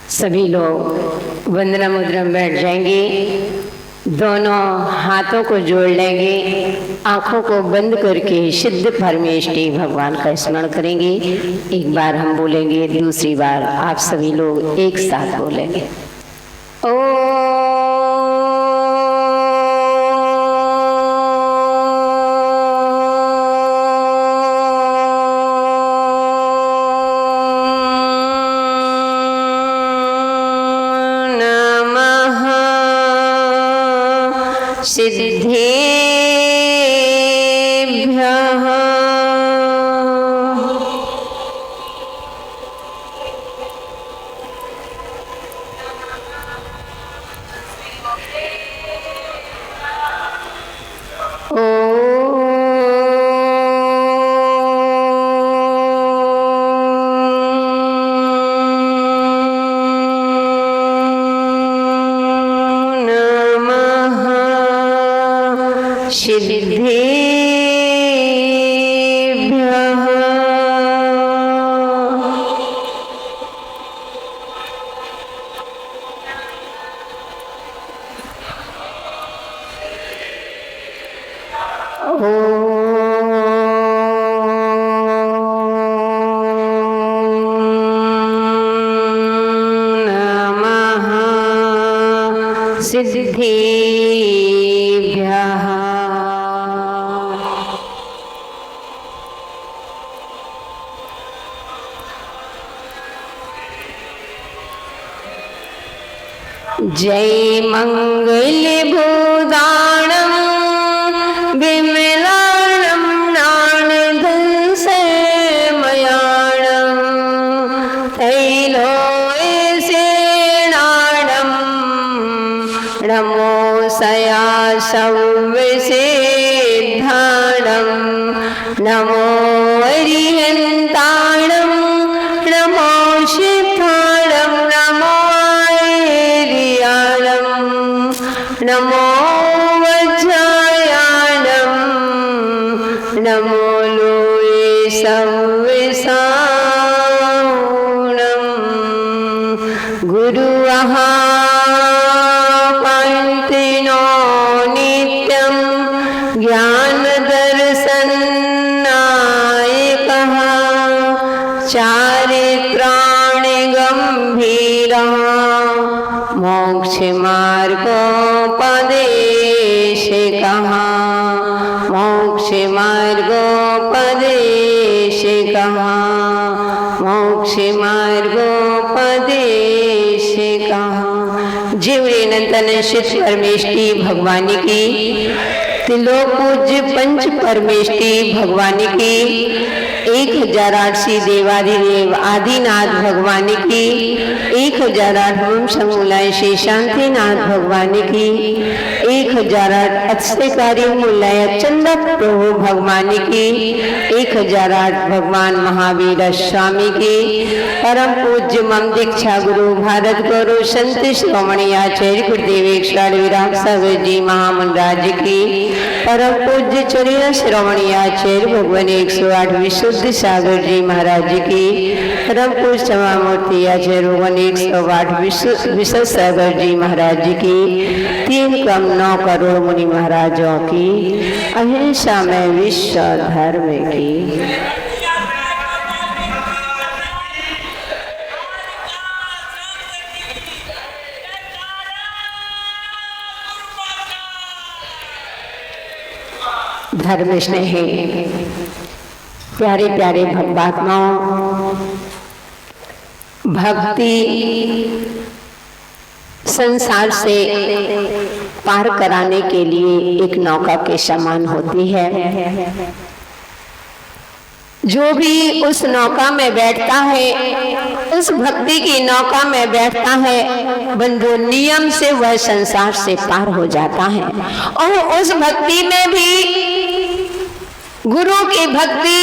सभी लोग वंदना मुद्रा में बैठ जाएंगे, दोनों हाथों को जोड़ लेंगे, आंखों को बंद करके सिद्ध परमेष्टि भगवान का स्मरण करेंगे। एक बार हम बोलेंगे, दूसरी बार आप सभी लोग एक साथ बोलेंगे। जय मंगल भूदानम विमलानम नानदं समयाणम तैलोसेनाणम नमो सया सव्यसिद्धाणम नमो अरिहन्ताणम नमो सिद्धाणम नमो नमो वज्रायाणम नमो लोये सव्यसाणम गुरुः पंतिनो नित्यं ज्ञानदर्शननायकः चारित्राणि गम्भीरः मोक्षमार्गोपदेशकः मोक्षमार्गोपदेशकः मोक्षमार्गोपदेशकः। जीवरी अनंत शिव परमेष्टि भगवान की, त्रिलोक पूज्य पंच परमेष्टि भगवान की, 1008 देवाधिदेव आदिनाथ भगवान की, 1008 वंशमूलाएं श्री शांतिनाथ भगवान की, 1008 अक्षयकारी मूलाएं चंदा प्रभु भगवान की, 1008 भगवान महावीर स्वामी की, परम पूज्य मम दीक्षा गुरु भारत गुरु संत शिरोमणि आचार्य गुरुदेव विराग सागर जी महामंडराज की, परम पूज्य चरिया शिरोमणि आचार्य भगवान 108 विशुद्ध सागर जी महाराज की, परम पूज्य समामूर्ति आचार्य भगवान 108 विशुद्ध सागर जी महाराज की, 3 कम 9 करोड़ मुनि महाराजों की, अहिंसा में विश्व धर्म की। धर्म स्नेही प्यारे प्यारे भक्तात्माओं, भक्ति संसार से पार कराने के लिए एक नौका के समान होती है। जो भी उस नौका में बैठता है, उस भक्ति की नौका में बैठता है, बंधु नियम से वह संसार से पार हो जाता है। और उस भक्ति में भी गुरु की भक्ति,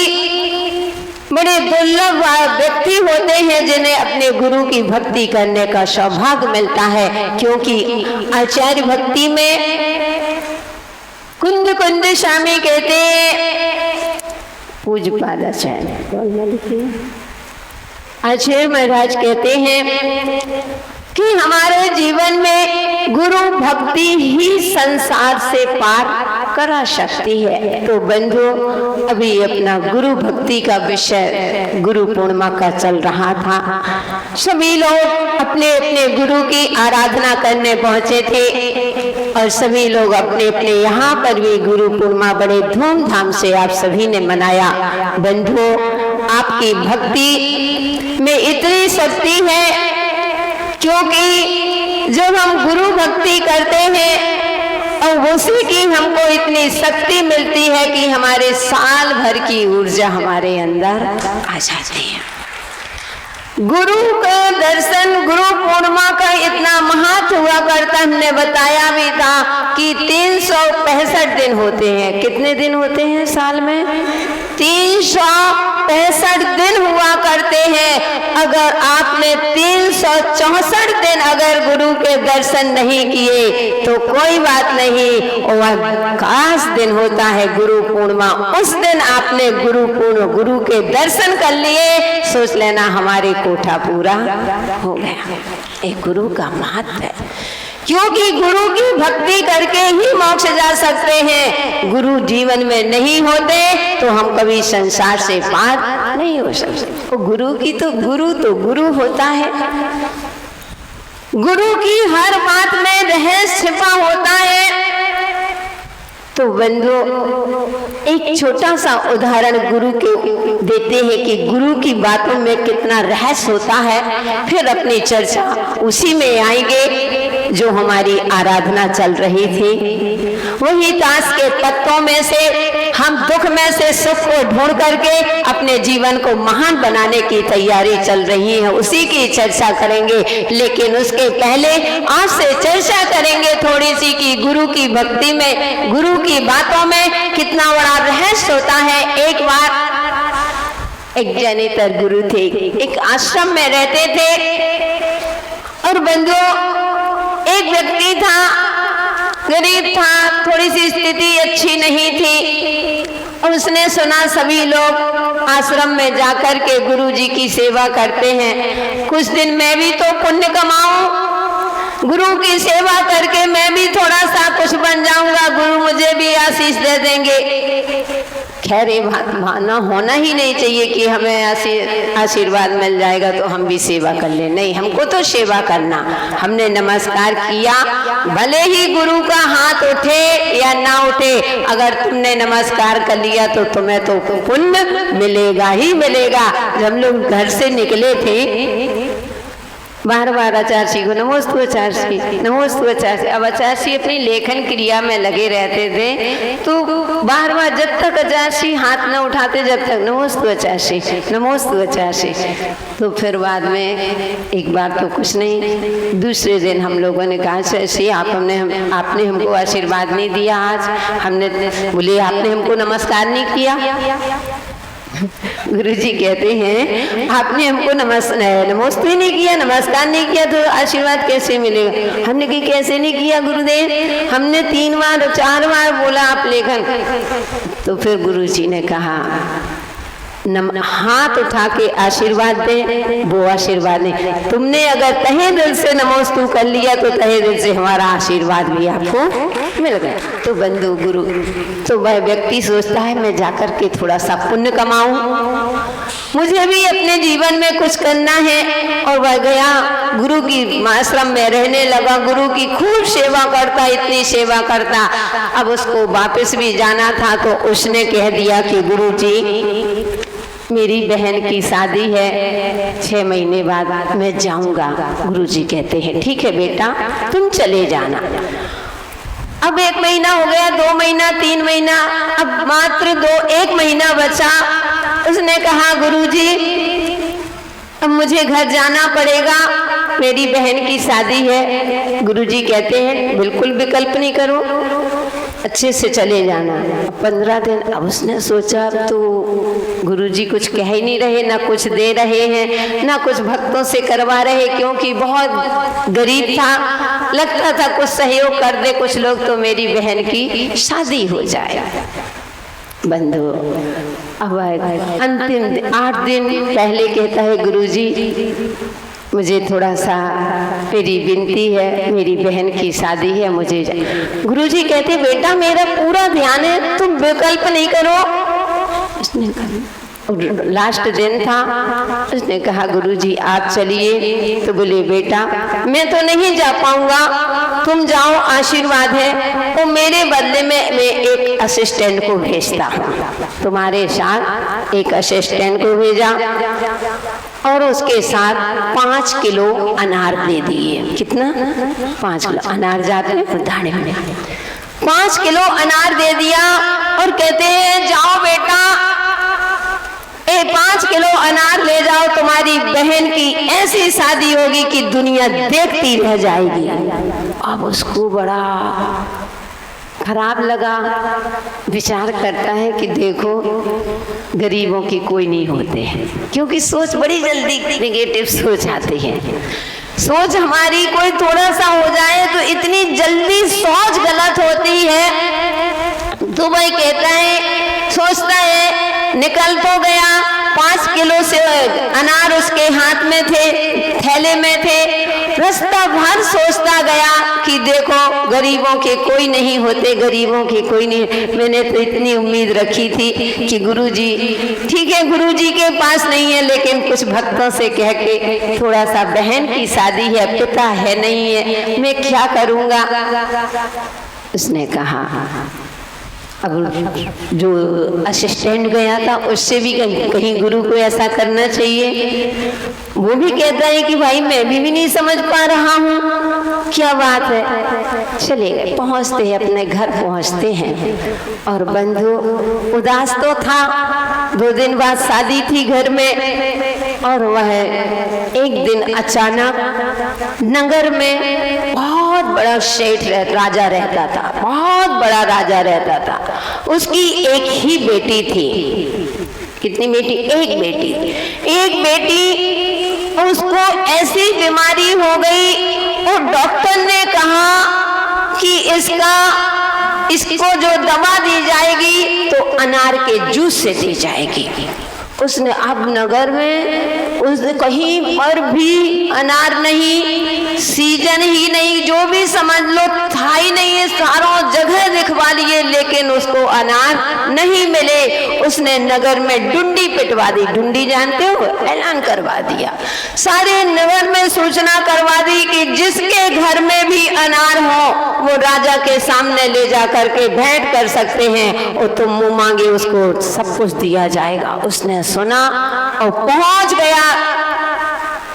बड़े दुर्लभ व्यक्ति होते हैं जिन्हें अपने गुरु की भक्ति करने का सौभाग्य मिलता है, क्योंकि आचार्य भक्ति में कुंद कुंद स्वामी कहते पूज्य पादाचार्य। आचार्य महाराज कहते हैं कि हमारे जीवन में गुरु भक्ति ही संसार से पार करा सकती है। तो बंधु, अभी अपना गुरु भक्ति का विषय गुरु पूर्णिमा का चल रहा था। सभी लोग अपने अपने गुरु की आराधना करने पहुंचे थे और सभी लोग अपने अपने यहाँ पर भी गुरु पूर्णिमा बड़े धूमधाम से आप सभी ने मनाया। बंधु, आपकी भक्ति में इतनी शक्ति है क्योंकि जब हम गुरु भक्ति करते हैं और उसी की हमको इतनी शक्ति मिलती है कि हमारे साल भर की ऊर्जा हमारे अंदर आ जाती है। गुरु का दर्शन, गुरु पूर्णिमा का इतना महत्व हुआ करता, हमने बताया भी था कि 365 दिन होते हैं। कितने दिन होते हैं साल में? 365 दिन हुआ करते हैं। अगर आपने 364 दिन अगर गुरु के दर्शन नहीं किए तो कोई बात नहीं, वह खास दिन होता है गुरु पूर्णिमा। उस दिन आपने गुरु के दर्शन कर लिए, सोच लेना हमारे कोठा पूरा हो गया। एक गुरु का महत्व है, क्योंकि गुरु की भक्ति करके ही मोक्ष जा सकते हैं। गुरु जीवन में नहीं होते तो हम कभी संसार से पार नहीं हो सकते। गुरु की तो गुरु होता है। गुरु की हर बात में रहस्य छिपा होता है। तो बंधु, एक छोटा सा उदाहरण गुरु के देते हैं कि गुरु की बातों में कितना रहस्य होता है। फिर अपनी चर्चा उसी में आएंगे जो हमारी आराधना चल रही थी। वही ताश के पत्तों में से हम दुख में से सुख को ढूंढ करके अपने जीवन को महान बनाने की तैयारी चल रही है, उसी की चर्चा करेंगे। लेकिन उसके पहले आपसे चर्चा करेंगे थोड़ी सी कि गुरु की भक्ति में, गुरु की बातों में कितना बड़ा रहस्य होता है। एक बार एक जैनेतर गुरु थे, एक आश्रम में रहते थे और बंधुओं, एक व्यक्ति था, गरीब था, थोड़ी सी स्थिति अच्छी नहीं थी और उसने सुना सभी लोग आश्रम में जाकर के गुरु जी की सेवा करते हैं, कुछ दिन मैं भी तो पुण्य कमाऊं, गुरु की सेवा करके मैं भी थोड़ा सा कुछ बन जाऊंगा, गुरु मुझे भी आशीष दे देंगे। खैर ये बात माना होना ही नहीं चाहिए कि हमें आशीर्वाद मिल जाएगा तो हम भी सेवा कर ले। नहीं, हमको तो सेवा करना। हमने नमस्कार किया, भले ही गुरु का हाथ उठे या ना उठे, अगर तुमने नमस्कार कर लिया तो तुम्हें तो पुण्य मिलेगा ही मिलेगा। जब हम लोग घर से निकले थे, बार बार आचार्य को नमोस्तु आचार्य, नमोस्तु आचार्य। अब आचार्य अपनी लेखन क्रिया में लगे रहते थे, तो बार बार जब तक आचार्य हाथ न उठाते जब तक नमोस्तु आचार्य, नमोस्तु आचार्य। तो फिर बाद में एक बार तो कुछ नहीं, दूसरे दिन हम लोगों ने कहा आचार्य आपने हमको आशीर्वाद नहीं दिया आज। हमने बोले आपने हमको नमस्कार नहीं किया। गुरुजी कहते हैं आपने हमको नमस्ते नहीं किया, नमस्कार नहीं किया तो आशीर्वाद कैसे मिलेगा? हमने कि कैसे नहीं किया गुरुदेव? हमने 3 बार 4 बार बोला आप लेखन। तो फिर गुरुजी ने कहा हाथ उठा के आशीर्वाद दे, वो आशीर्वाद नहीं। तुमने अगर तहे दिल से नमोस्तु कर लिया तो तहे दिल से हमारा आशीर्वाद भी आपको मिल गया। तो बंधु गुरु, तो वह व्यक्ति सोचता है मैं जाकर के थोड़ा सा पुण्य कमाऊं, मुझे भी अपने जीवन में कुछ करना है। और वह गया गुरु की आश्रम में रहने लगा, गुरु की खूब सेवा करता, इतनी सेवा करता। अब उसको वापस भी जाना था तो उसने कह दिया कि गुरु जी मेरी बहन की शादी है, 6 महीने बाद मैं जाऊंगा। गुरुजी कहते हैं ठीक है बेटा तुम चले जाना। अब 1 महीना हो गया, 2 महीना, 3 महीना, अब मात्र 1 महीना बचा। उसने कहा गुरुजी अब मुझे घर जाना पड़ेगा, मेरी बहन की शादी है। गुरुजी कहते हैं बिल्कुल विकल्प नहीं करो, अच्छे से चले जाना। 15 दिन अब उसने सोचा तो गुरुजी कुछ कह ही नहीं रहे, ना कुछ दे रहे हैं, ना कुछ भक्तों से करवा रहे, क्योंकि बहुत गरीब था। लगता था कुछ सहयोग कर दे कुछ लोग तो मेरी बहन की शादी हो जाए। बंधु अब अंतिम 8 दिन पहले कहता है गुरुजी मुझे थोड़ा सा, मेरी विनती है, मेरी बहन की शादी है, मुझे। गुरुजी कहते बेटा मेरा पूरा ध्यान है, तुम विकल्प नहीं करो। उसने कहा, लास्ट दिन था, उसने कहा गुरुजी आप चलिए। तो बोले बेटा मैं तो नहीं जा पाऊंगा, तुम जाओ, आशीर्वाद है। तो मेरे बदले में मैं एक असिस्टेंट को भेजता हूँ, तुम्हारे साथ एक असिस्टेंट को भेजा और उसके साथ 5 किलो अनार दे दिए। कितना? 5 किलो अनार जाते हैं दाने में। 5 किलो अनार दे दिया और कहते हैं जाओ बेटा 5 किलो अनार ले जाओ, तुम्हारी बहन की ऐसी शादी होगी कि दुनिया देखती रह जाएगी। अब उसको बड़ा खराब लगा, विचार करता है कि देखो गरीबों की कोई नहीं होते हैं, क्योंकि सोच बड़ी जल्दी नेगेटिव सोच आती है। सोच हमारी कोई थोड़ा सा हो जाए तो इतनी जल्दी सोच गलत होती है। तो भाई कहता है, सोचता है, निकल तो गया, 5 किलो से अनार उसके हाथ में थे, थैले में थे। रास्ता भर सोचता गया कि देखो गरीबों के कोई नहीं होते, गरीबों के कोई नहीं। मैंने तो इतनी उम्मीद रखी थी कि गुरुजी, ठीक है गुरुजी के पास नहीं है, लेकिन कुछ भक्तों से कह के थोड़ा सा, बहन की शादी है, पिता है नहीं है, मैं क्या करूँगा। उसने कहा, अब जो असिस्टेंट गया था उससे भी कहीं गुरु को ऐसा करना चाहिए। वो भी कहता है कि भाई मैं भी नहीं समझ पा रहा हूँ क्या बात है। चले गए, पहुँचते हैं, अपने घर पहुँचते हैं और बंधु उदास तो था, 2 दिन बाद शादी थी घर में। और वह एक दिन अचानक नगर में बहुत बड़ा सेठ राजा रहता था, बहुत बड़ा राजा रहता था। उसकी एक ही बेटी थी। कितनी बेटी? एक बेटी। एक बेटी, उसको ऐसी बीमारी हो गई और डॉक्टर ने कहा कि इसको जो दवा दी जाएगी तो अनार के जूस से दी जाएगी। उसने अब नगर में उसने कहीं पर भी अनार नहीं, सीजन ही नहीं, जो भी समझ लो था ही नहीं, सारों जगह दिखवा लिए, लेकिन उसको अनार नहीं मिले। उसने नगर में डुंडी पिटवा दी। डुंडी जानते हो? ऐलान करवा दिया, सारे नगर में सूचना करवा दी कि जिसके घर में भी अनार हो वो राजा के सामने ले जा करके भेंट कर सकते हैं और तुम मुंह मांगे उसको सब कुछ दिया जाएगा। उसने सुना और पहुंच गया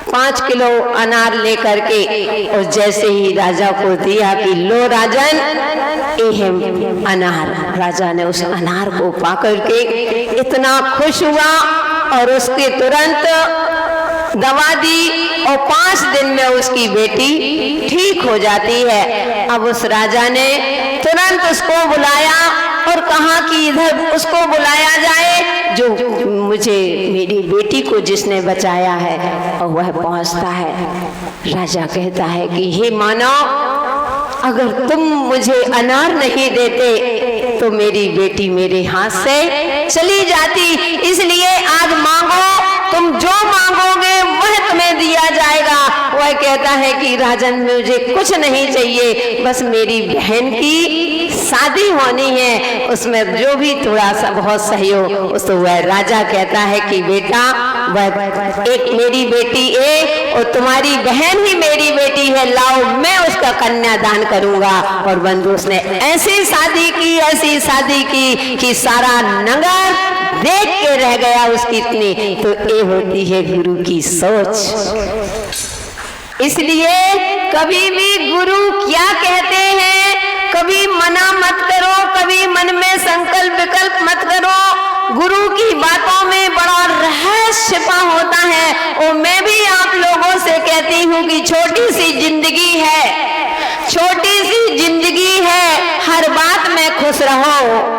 5 किलो अनार लेकर के, और जैसे ही राजा को दिया कि लो राजन ये अनार, राजा ने उस अनार को पाकर के इतना खुश हुआ और उसके तुरंत दवा दी और 5 दिन में उसकी बेटी ठीक हो जाती है। अब उस राजा ने तुरंत उसको बुलाया और कहा कि इधर उसको बुलाया जाए जो मुझे, मेरी बेटी को जिसने बचाया है। और वह पहुंचता है। राजा कहता है कि हे मानव, अगर तुम मुझे अनार नहीं देते तो मेरी बेटी मेरे हाथ से चली जाती, इसलिए आज मांगो, तुम जो मांगोगे वह तुम्हें दिया जाएगा। वह कहता है कि राजन मुझे कुछ नहीं चाहिए, बस मेरी बहन की शादी होनी है, उसमें जो भी थोड़ा सा बहुत सहयोग। तो वह राजा कहता है कि बेटा वह एक मेरी बेटी है और तुम्हारी बहन ही मेरी बेटी है, लाओ मैं उसका कन्यादान करूंगा। और बंधु उसने ऐसी शादी की, ऐसी शादी की कि सारा नगर देख के रह गया उसकी इतनी। तो ये होती है गुरु की सोच। इसलिए कभी भी गुरु क्या कहते हैं, कभी मना मत करो, कभी मन में संकल्प विकल्प मत करो। गुरु की बातों में बड़ा रहस्य छिपा होता है। और मैं भी आप लोगों से कहती हूँ कि छोटी सी जिंदगी है, छोटी सी जिंदगी है, हर बात में खुश रहो।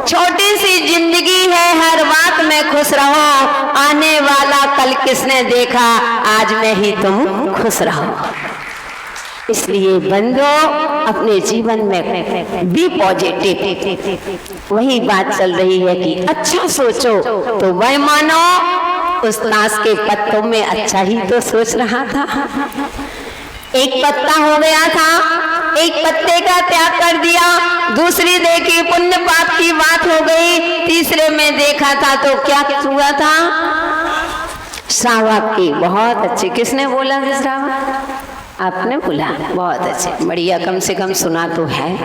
छोटी सी जिंदगी है, हर बात में खुश रहो। आने वाला कल किसने देखा, आज में ही तुम खुश रहो। इसलिए बंदो अपने जीवन में बी पॉजिटिव। वही बात चल रही है कि अच्छा सोचो तो वह मानो उस ताश के पत्तों में अच्छा ही तो सोच रहा था। एक पत्ता हो गया था, एक पत्ते का त्याग कर दिया, दूसरी देखी पुण्य पाप की बात हो गई, तीसरे में देखा था तो क्या हुआ था? श्रावक की। बहुत अच्छे। किसने बोला था श्रावक? आपने बोला। बहुत अच्छे, बढ़िया, कम से कम सुना तो है।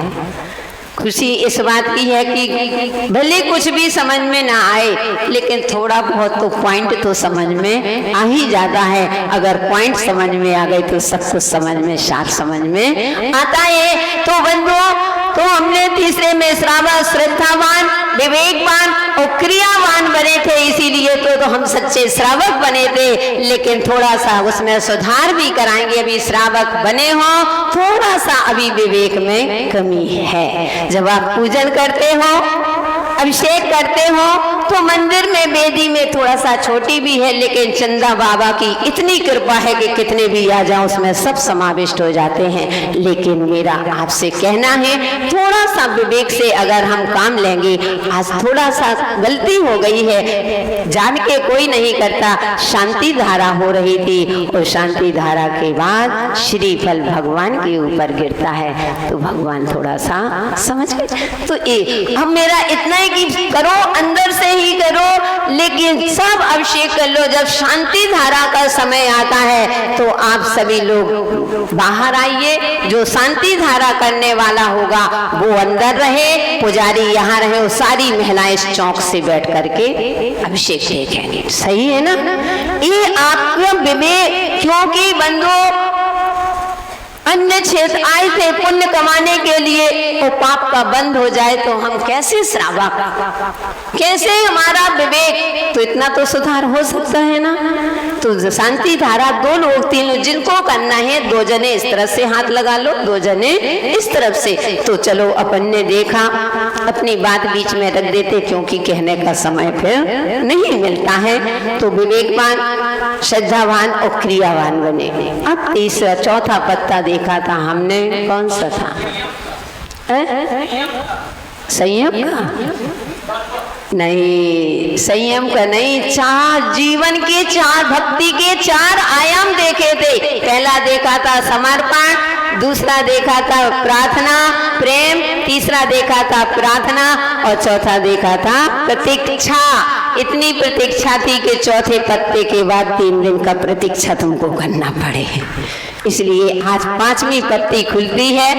खुशी इस बात की है कि भले कुछ भी समझ में ना आए लेकिन थोड़ा बहुत तो पॉइंट तो समझ में आ ही जाता है। अगर पॉइंट समझ में आ गए तो सब कुछ समझ में, साफ समझ में आता है। तो बंधुओं, तो हमने तीसरे में श्रावक श्रद्धावान, विवेकवान और क्रियावान बने थे, इसीलिए तो हम सच्चे श्रावक बने थे। लेकिन थोड़ा सा उसमें सुधार भी कराएंगे। अभी श्रावक बने हो, थोड़ा सा अभी विवेक में कमी है। जब आप पूजन करते हो, अभिषेक करते हो, तो मंदिर में वेदी में थोड़ा सा छोटी भी है, लेकिन चंदा बाबा की इतनी कृपा है कि कितने भी आ जाओ उसमें सब समाविष्ट हो जाते हैं। लेकिन मेरा आपसे कहना है, थोड़ा सा विवेक से अगर हम काम लेंगे। आज थोड़ा सा गलती हो गई है, जान के कोई नहीं करता। शांति धारा हो रही थी और शांति धारा के बाद श्रीफल भगवान के ऊपर गिरता है, तो भगवान थोड़ा सा समझ गए। तो अब मेरा इतना है कि करो, अंदर से ही करो, लेकिन सब अभिषेक कर लो। जब शांति धारा का समय आता है तो आप सभी लोग बाहर आइए। जो शांति धारा करने वाला होगा वो अंदर रहे, पुजारी यहाँ रहे, और सारी महिलाएं इस चौक से बैठ करके अभिषेक देखेंगे। सही है ना? ये आपका विवेक, क्योंकि बंधुओं अन्य क्षेत्र आए थे पुण्य कमाने के लिए, वो पाप का बंद हो जाए तो हम कैसे श्रावक, कैसे हमारा विवेक, तो इतना तो सुधार हो सकता है ना। तो शांति धारा 2 लोग 3 लोग जिनको करना है, 2 जने इस तरफ से हाथ लगा लो, 2 जने इस तरफ से। तो चलो, अपन ने देखा, अपनी बात बीच में रख देते क्योंकि कहने का समय फिर नहीं मिलता है। तो विवेकवान, श्रद्धावान और क्रियावान बने। अब तीसरा चौथा पत्ता देखा था हमने, कौन सा था? संयम का नहीं, संयम का नहीं। 4 जीवन के 4 भक्ति के 4 आयाम देखे थे। पहला देखा था समर्पण, दूसरा देखा था प्रार्थना प्रेम, तीसरा देखा था प्रार्थना और चौथा देखा था प्रतीक्षा। इतनी प्रतीक्षा थी कि चौथे पत्ते के बाद 3 दिन का प्रतीक्षा तुमको करना पड़े। इसलिए आज 5वीं पत्ती खुलती है।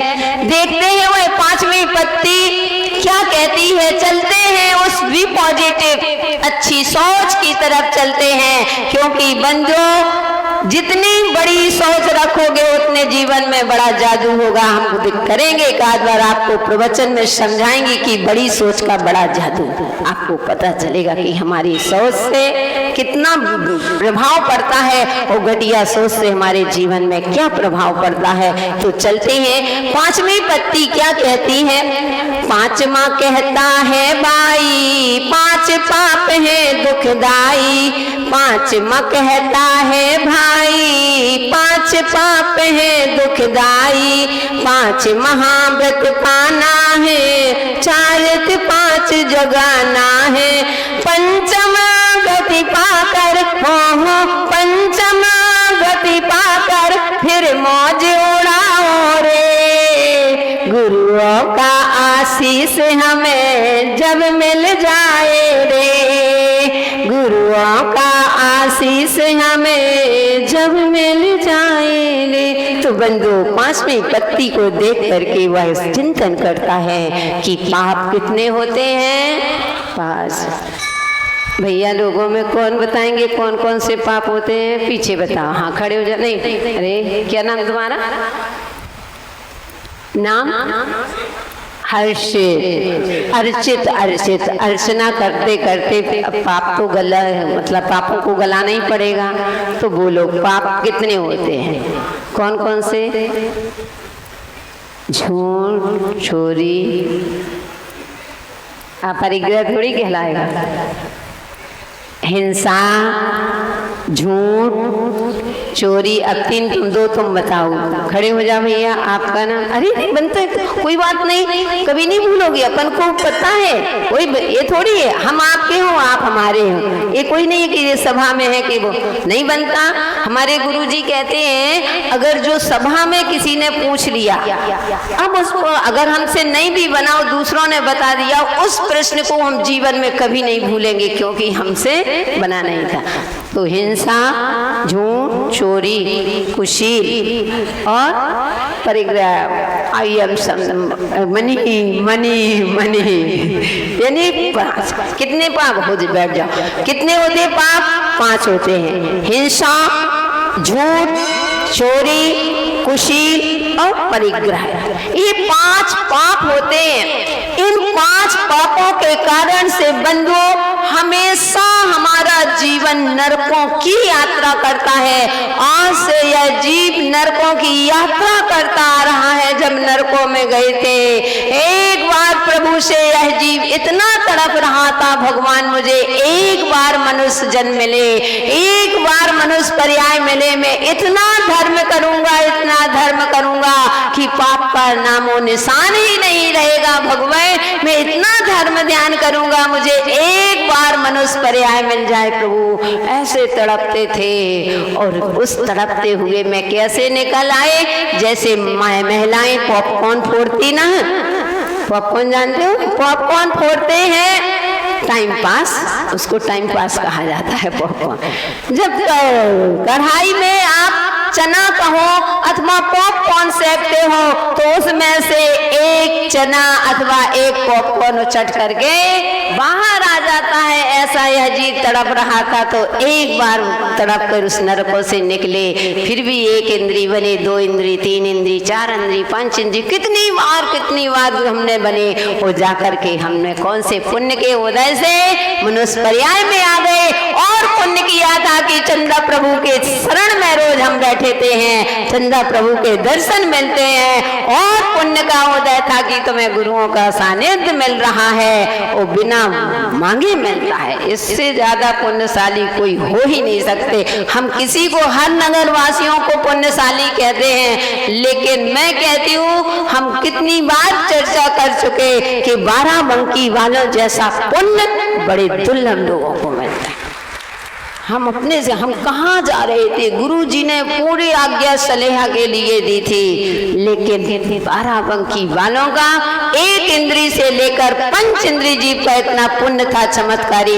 देखते हैं वह 5वीं पत्ती क्या कहती है। चलते हैं उस बी पॉजिटिव अच्छी सोच की तरफ चलते हैं, क्योंकि बंधुओं जितनी बड़ी सोच रखोगे उतने जीवन में बड़ा जादू होगा। हम करेंगे एक आध बार, आपको प्रवचन में समझाएंगे कि बड़ी सोच का बड़ा जादू। आपको पता चलेगा कि हमारी सोच से कितना प्रभाव पड़ता है और घटिया सोच से हमारे जीवन में क्या प्रभाव पड़ता है। तो चलते हैं। 5वीं पत्ती क्या कहती है? 5वां कहता है भाई 5 पाप है दुखदाई। 5वां कहता है भाई 5 पाप है दुखदाई। 5 महाव्रत पाना है, 4 5 जगाना है। 5वां गति पाकर हो, 5वां गति पाकर फिर मौज उड़ाओ रे। गुरुओं का आशीष हमें जब मिल जाए रे, गुरुओं का आशीष हमें जब मिल जाए रे। तो बंधु 5वीं पत्ती को देख करके वह चिंतन करता है कि पाप कितने होते हैं? 5। भैया लोगों में कौन बताएंगे कौन कौन से पाप होते हैं? पीछे बताओ। हाँ खड़े हो जा। नहीं, अरे क्या नाम तुम्हारा? नाम हर्षित। अर्चित अर्चित अर्चना करते करते पाप तो गला, मतलब पापों को गलाना ही पड़ेगा। तो बोलो पाप कितने होते हैं? कौन कौन से? झूठ, चोरी, परिग्रह थोड़ी कहलाएगा। हिंसा, झूठ, चोरी। अब तीन तुम दो तुम बताओ। खड़े हो जा भैया, आपका नाम। अरे नहीं बनता है, कोई बात नहीं, कभी नहीं भूलोगे, अपन को पता है। कोई ये थोड़ी है हम आपके हो आप हमारे हो, ये कोई नहीं है कि ये सभा में है कि वो नहीं बनता। हमारे गुरुजी कहते हैं अगर जो सभा में किसी ने पूछ लिया, अब उसको अगर हमसे नहीं भी बना, दूसरों ने बता दिया, उस प्रश्न को हम जीवन में कभी नहीं भूलेंगे क्योंकि हमसे बना नहीं था। तो हिंसा, झूठ, चोरी, कुशील और परिग्रह, I am money money money, यानी कितने पाप हो बैठ जाओ, कितने होते पाप? 5 होते हैं। हिंसा, झूठ, चोरी, कुशील और परिग्रह, ये 5 पाप होते हैं। इन 5 पापों के कारण से बंधुओं हमेशा हमारा जीवन नरकों की यात्रा करता है। आज से यह जीव नरकों की यात्रा करता आ रहा है। जब नरकों में गए थे, एक बार प्रभु से यह जीव इतना तड़प रहा था, भगवान मुझे एक बार मनुष्य जन्म मिले, एक बार मनुष्य पर्याय मिले, मैं इतना धर्म करूंगा, इतना धर्म करूंगा कि पाप का नामो निशान ही नहीं रहेगा। भगवान मैं इतना धर्म ध्यान करूंगा, मुझे एक बार मनुष्य पर्याय मिल जाए प्रभु। ऐसे तड़पते थे और उस तड़पते हुए में कैसे निकल आए? जैसे महिलाएं पॉपकॉर्न फोड़ती ना, पॉपकॉर्न जानते हो? पॉपकॉर्न फोड़ते हैं टाइम पास, उसको टाइम पास कहा जाता है पॉपकॉर्न। जब कढ़ाई में आप चना कहो अथवा पॉपकॉर्न सेकते हो तो उसमें से एक चना अथवा एक पॉपकॉर्न उछट करके बाहर आ जाता है। ऐसा यह जीव तड़प रहा था, तो एक बार तड़प कर उस नरकों से निकले। फिर भी 1 इंद्री बने, 2 इंद्री, 3 इंद्री, 4 इंद्री, 5 इंद्री, कितनी बार हमने बने। वो जाकर के हमने कौन से पुण्य के उदय से मनुष्य पर्याय में आ गए और पुण्य किया था कि चंदा प्रभु के शरण में रोज हम बैठे हैं, चंदा प्रभु के दर्शन मिलते हैं। और पुण्य का उदय था कि तुम्हें गुरुओं का सानिध्य मिल रहा है, वो बिना मांगे मिलता है। इससे ज्यादा पुण्यशाली कोई हो ही नहीं सकते। हम किसी को, हर नगर वासियों को पुण्यशाली कहते हैं, लेकिन मैं कहती हूँ हम कितनी बार चर्चा कर चुके कि 12 बंकी वालों जैसा पुण्य बड़े दुर्लभ लोगों को मिलता है। हम अपने से, हम कहाँ जा रहे थे? गुरु जी ने पूरी आज्ञा सलेहा के लिए दी थी, लेकिन 12 बंकी वालों का 1 इंद्री से लेकर 5 इंद्री जीव का इतना पुण्य था। चमत्कारी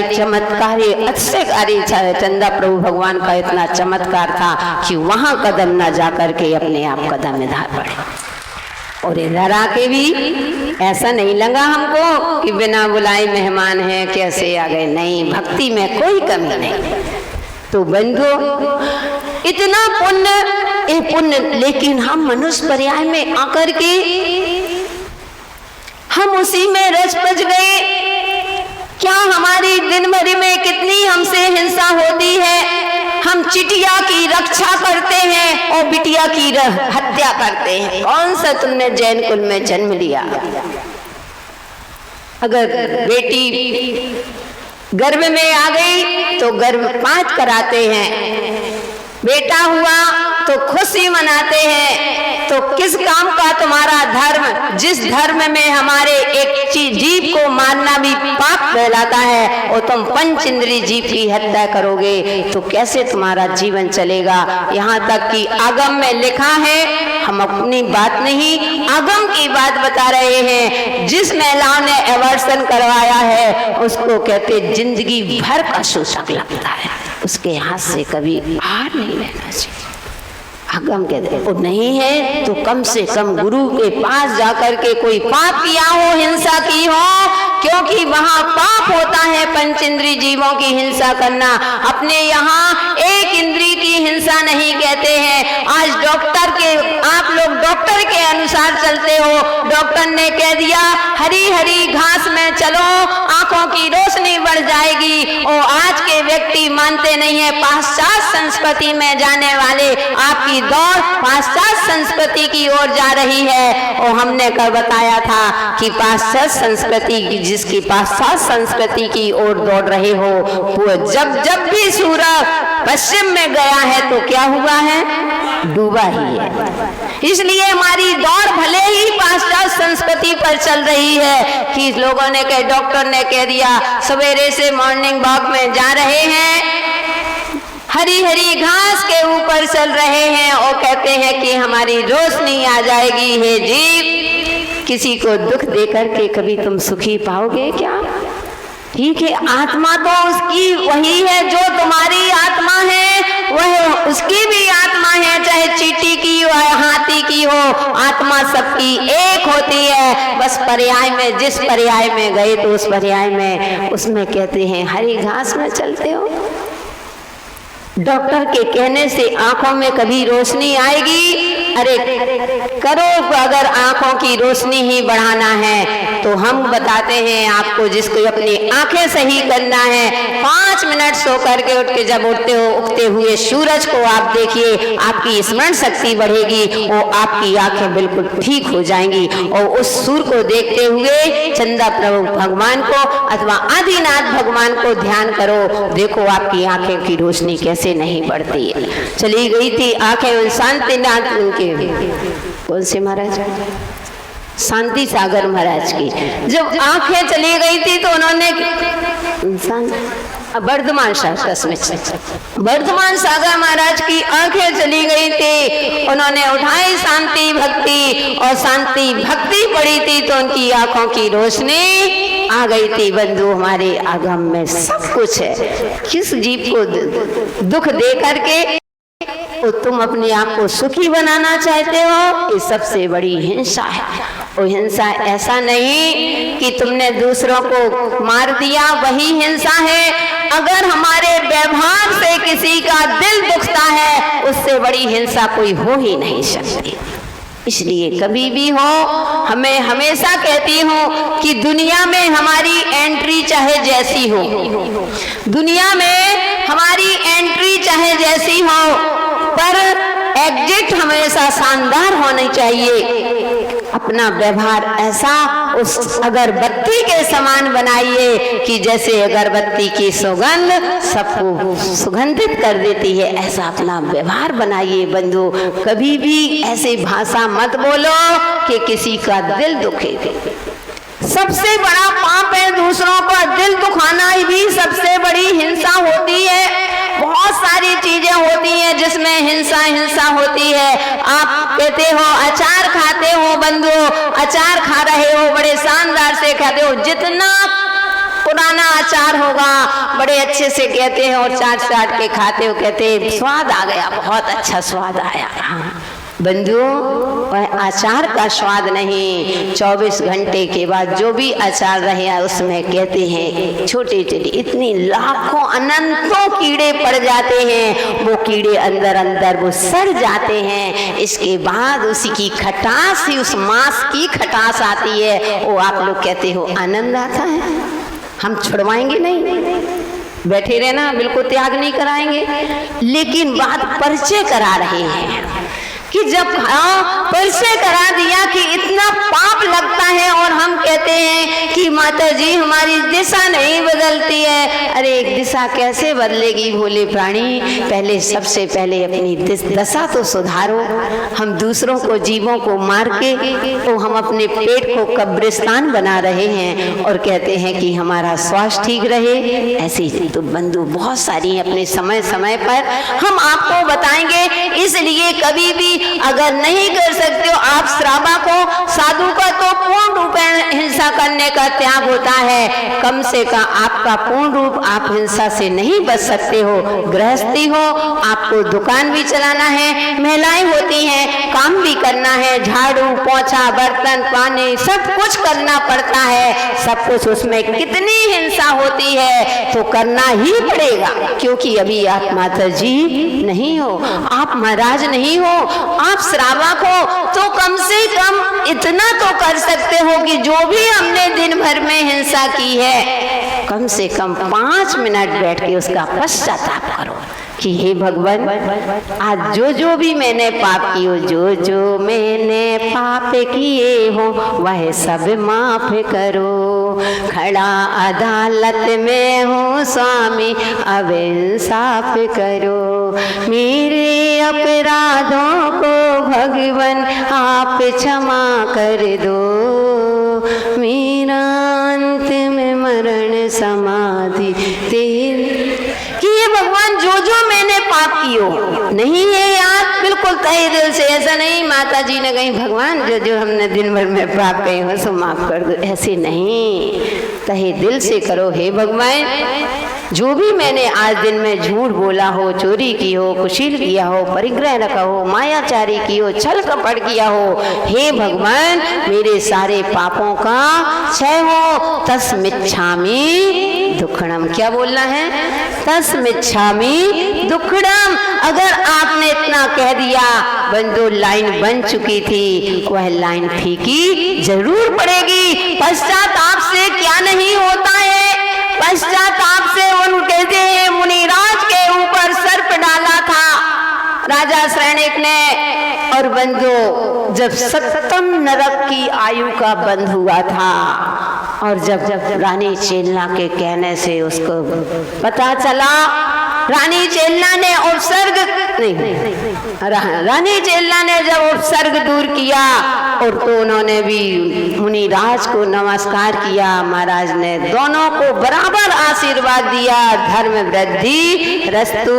अतिशयकारी चंदा प्रभु भगवान का इतना चमत्कार था कि वहां कदम न जा करके अपने आप कदम इधर बढ़े। और इधर आके भी ऐसा नहीं लगा हमको कि बिना बुलाए मेहमान हैं, कैसे आ गए। नहीं, भक्ति में कोई कमी नहीं। तो बंधु इतना पुण्य, लेकिन हम मनुष्य पर्याय में आकर के हम उसी में रच पच गए। क्या हमारी दिन भर में कितनी हमसे हिंसा होती है? हम चिटिया की रक्षा करते हैं और बिटिया की हत्या करते हैं। कौन सा तुमने जैन कुल में जन्म लिया? अगर बेटी गर्भ में आ गई तो गर्भपात कराते हैं, बेटा हुआ तो खुशी मनाते हैं। तो किस काम का तुम्हारा धर्म? जिस धर्म में हमारे एक जीव को मारना भी पाप कहलाता है, और तुम 5 इंद्री जीव की हत्या करोगे तो कैसे तुम्हारा जीवन चलेगा? यहाँ तक कि आगम में लिखा है, हम अपनी बात नहीं आगम की बात बता रहे हैं। जिस महिलाओं ने एवर्सन करवाया है उसको कहते जिंदगी भर का शोषक लगता है, उसके हाथ से कभी हार नहीं लेना चाहिए। आगम कहते वो नहीं है तो कम से कम गुरु के पास जाकर के कोई पाप किया हो, हिंसा की हो, क्योंकि वहां पाप होता है 5 इंद्री जीवों की हिंसा करना। अपने यहाँ 1 इंद्री की हिंसा नहीं कहते हैं। आज डॉक्टर के, आप लोग डॉक्टर के अनुसार चलते हो। डॉक्टर ने कह दिया हरी हरी घास में चलो, आंखों की रोशनी बढ़ जाएगी। और आज के व्यक्ति मानते नहीं है। पाश्चात्य संस्कृति में जाने वाले आपकी दौड़ पाश्चात्य संस्कृति की ओर जा रही है। और हमने कल बताया था कि पाश्चात्य संस्कृति की, जिसकी पाश्चात्य संस्कृति की ओर दौड़ रहे हो, वो जब भी सूरज पश्चिम में गया है तो क्या हुआ है, डूबा ही है। इसलिए हमारी दौड़ भले ही पाश्चात्य संस्कृति पर चल रही है कि लोगों ने कह, डॉक्टर ने कह दिया सवेरे से मॉर्निंग वॉक में जा रहे हैं, हरी हरी घास के ऊपर चल रहे हैं और कहते हैं कि हमारी रोशनी आ जाएगी। हे जीव, किसी को दुख देकर के कभी तुम सुखी पाओगे क्या? ठीक है, आत्मा तो उसकी वही है जो तुम्हारी आत्मा है, वह उसकी भी आत्मा है, चाहे चींटी की हो हाथी की हो, आत्मा सबकी एक होती है। बस पर्याय में, जिस पर्याय में गए तो उस पर्याय में, उसमें कहते हैं हरी घास में चलते हो। डॉक्टर के कहने से आंखों में कभी रोशनी आएगी? अरे करो, अगर आंखों की रोशनी ही बढ़ाना है तो हम बताते हैं आपको, जिसको अपनी आंखें सही करना है, 5 मिनट सो करके उठ के जब उठते हो, उगते हुए सूरज को आप देखिए, आपकी स्मरण शक्ति बढ़ेगी, वो आपकी आंखें बिल्कुल ठीक हो जाएंगी। और उस सूर्य को देखते हुए चंदा प्रभु भगवान को अथवा आदिनाथ भगवान को ध्यान करो, देखो आपकी आंखें की रोशनी कैसे नहीं बढ़ती है। चली गई थी आंखें शांतिनाथ, उनके कौन से महाराज, शांति सागर महाराज की जब आंखें चली गई थी तो उन्होंने वर्धमान सागर महाराज की आंखें चली गई थी, उन्होंने उठाई शांति भक्ति और शांति भक्ति पड़ी थी तो उनकी आंखों की रोशनी आ गई थी। बंधु, हमारे आगम में सब कुछ है। किस जीव को दुख दे करके तो तुम अपने आप को सुखी बनाना चाहते हो, ये सबसे बड़ी हिंसा है। और हिंसा ऐसा नहीं कि तुमने दूसरों को मार दिया, वही हिंसा है। अगर हमारे व्यवहार से किसी का दिल दुखता है, उससे बड़ी हिंसा कोई हो ही नहीं सकती। इसलिए कभी भी हो, हमें हमेशा कहती हूँ कि दुनिया में हमारी एंट्री चाहे जैसी हो, दुनिया में हमारी एंट्री चाहे जैसी हो, पर एग्जिट हमेशा शानदार होनी चाहिए। अपना व्यवहार ऐसा उस अगरबत्ती के समान बनाइए कि जैसे अगरबत्ती की सुगंध सबको सुगंधित कर देती है, ऐसा अपना व्यवहार बनाइए। बंधु, कभी भी ऐसी भाषा मत बोलो कि किसी का दिल दुखे। सबसे बड़ा पाप है दूसरों का दिल दुखाना, भी सबसे बड़ी हिंसा होती है। बहुत सारी चीजें होती हैं जिसमें हिंसा हिंसा होती है। आप कहते हो अचार खाते हो, बंधु अचार खा रहे हो, बड़े शानदार से खाते हो, जितना पुराना अचार होगा बड़े अच्छे से कहते हैं और चाट चाट के खाते हो, कहते हैं स्वाद आ गया, बहुत अच्छा स्वाद आया। हाँ बंधु, वह अचार का स्वाद नहीं, 24 घंटे के बाद जो भी अचार रहे उसमें कहते हैं छोटे छोटे इतनी लाखों अनंतों कीड़े पड़ जाते हैं, वो कीड़े अंदर अंदर वो सड़ जाते हैं। इसके बाद उसी की खटास ही, उस मांस की खटास आती है, वो आप लोग कहते हो आनंद आता है। हम छुड़वाएंगे नहीं, बैठे रहना, बिल्कुल त्याग नहीं कराएंगे, लेकिन बात परिचय करा रहे हैं कि जब परिचय करा दिया कि इतना पाप लगता है और हम कहते हैं कि माता जी हमारी दिशा नहीं बदलती है। अरे एक दिशा कैसे बदलेगी भोले प्राणी, पहले सबसे पहले अपनी दशा तो सुधारो। हम दूसरों को, जीवों को मार के तो हम अपने पेट को कब्रिस्तान बना रहे हैं और कहते हैं कि हमारा स्वास्थ्य ठीक रहे। ऐसी तो बंधु बहुत सारी अपने समय समय पर हम आपको बताएंगे। इसलिए कभी भी अगर नहीं कर सकते हो आप श्रावा को, साधु का तो पूर्ण रूप हिंसा करने का त्याग होता है, कम से कम आपका पूर्ण रूप आप हिंसा से नहीं बच सकते हो। गृहस्थी हो, आपको दुकान भी चलाना है, महिलाएं होती हैं, काम भी करना है, झाड़ू पोछा बर्तन पानी सब कुछ करना पड़ता है। सब कुछ उसमें कितनी हिंसा होती है तो करना ही पड़ेगा, क्योंकि अभी आप माता जी नहीं हो, आप महाराज नहीं हो, आप श्रावा को तो कम से कम इतना तो कर सकते हो कि जो भी हमने दिन भर में हिंसा की है कम से कम 5 मिनट बैठ के उसका पश्चाताप करो। कि हे भगवान, आज जो भी मैंने पाप किए, जो मैंने पाप किए हो वह सब माफ करो। खड़ा अदालत में हूँ स्वामी, अब इंसाफ करो। मेरे अपराधों को भगवान आप क्षमा कर दो। मेरा अंतिम मरण समाधि तेरे कि ये भगवान जो मैंने पाप कियो नहीं है यार, बिल्कुल तहे दिल से। ऐसा नहीं माता जी ने कहीं भगवान जो हमने दिन भर में पाप किए हो सो माफ कर दो, ऐसे नहीं, तहे दिल से करो। हे भगवान, जो भी मैंने आज दिन में झूठ बोला हो, चोरी की हो, कुशील किया हो, परिग्रह रखा हो, मायाचारी की हो, छल कपट किया हो, हे भगवान मेरे सारे पापों का क्षय हो। तस्मिच्छामि दुक्खड़म, क्या बोलना है? तस्मिच्छामि दुक्खड़म। अगर आपने इतना कह दिया, बंदो लाइन बन चुकी थी, वह लाइन फीकी जरूर पड़ेगी। पश्चाताप से क्या नहीं होता है? पश्चाताप से वो कहते हैं मुनिराज के ऊपर सर्प डाला था राजा श्रेणिक ने, और बंधु जब 7 नरक की आयु का बंध हुआ था, और जब रानी चेलना के कहने से उसको पता चला, रानी चेलना ने उपसर्ग रानी चेलना ने जब उपसर्ग दूर किया, और तो उन्होंने भी मुनिराज को नमस्कार किया। महाराज ने दोनों को बराबर आशीर्वाद दिया, धर्म वृद्धि रस्तु।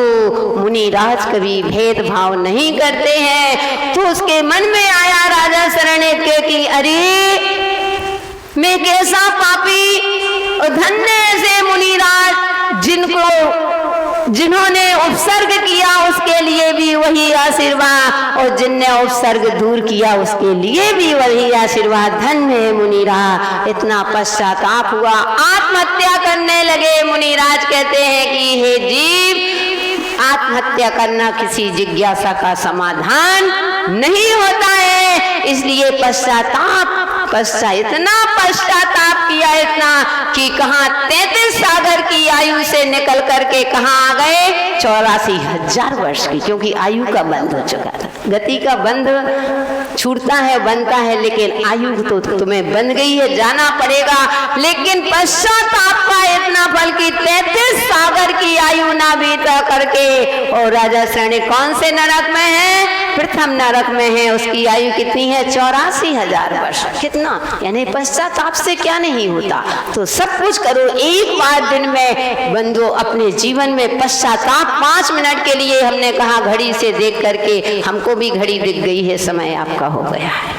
मुनिराज कभी भेदभाव नहीं करते हैं। तो उसके मन में आया राजा शरणेक के कि अरे मैं कैसा पापी, और धन्य से मुनिराज जिन्होंने उपसर्ग किया उसके लिए भी वही आशीर्वाद, और जिनने उपसर्ग दूर किया उसके लिए भी वही आशीर्वाद। धन्य है मुनिराज। इतना पश्चाताप हुआ, आत्महत्या करने लगे। मुनिराज कहते हैं कि हे जीव, आत्महत्या करना किसी जिज्ञासा का समाधान नहीं होता है, इसलिए इतना पश्चाताप किया, इतना कि कहाँ 33 सागर की आयु से निकल करके कहाँ आ गए? 84,000 वर्ष की, क्योंकि आयु का बंध हो चुका था। गति का बंध छूटता है, बनता है, लेकिन आयु तो तुम्हें बंध गई है, जाना पड़ेगा। लेकिन पश्चाताप का इतना फल कि 33 सागर की आयु ना बीता करके, और राजा श्रेणिक कौन से नरक में है? प्रथम नरक में है। उसकी आयु कितनी है? 84,000 वर्ष। कितना, यानी पश्चाताप से क्या नहीं होता। तो सब कुछ करो एक बार दिन में बंधु, अपने जीवन में पश्चाताप 5 मिनट के लिए। हमने कहा घड़ी से देख करके, हमको भी घड़ी दिख गई है, समय आपका हो गया है।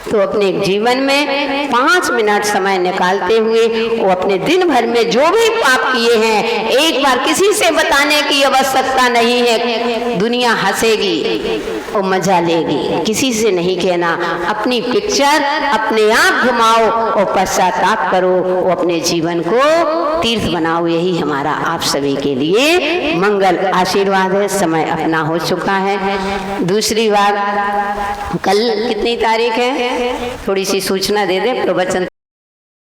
तो अपने जीवन में 5 मिनट समय निकालते हुए वो अपने दिन भर में जो भी पाप किए हैं, एक बार किसी से बताने की आवश्यकता नहीं है। दुनिया हंसेगी और मजा लेगी, किसी से नहीं कहना। अपनी पिक्चर अपने आप घुमाओ और पश्चाताप करो, वो अपने जीवन को तीर्थ बनाओ। यही हमारा आप सभी के लिए मंगल आशीर्वाद है। समय अपना हो चुका है। दूसरी बात, कल कितनी तारीख है? थोड़ी सी सूचना दे दे। प्रवचन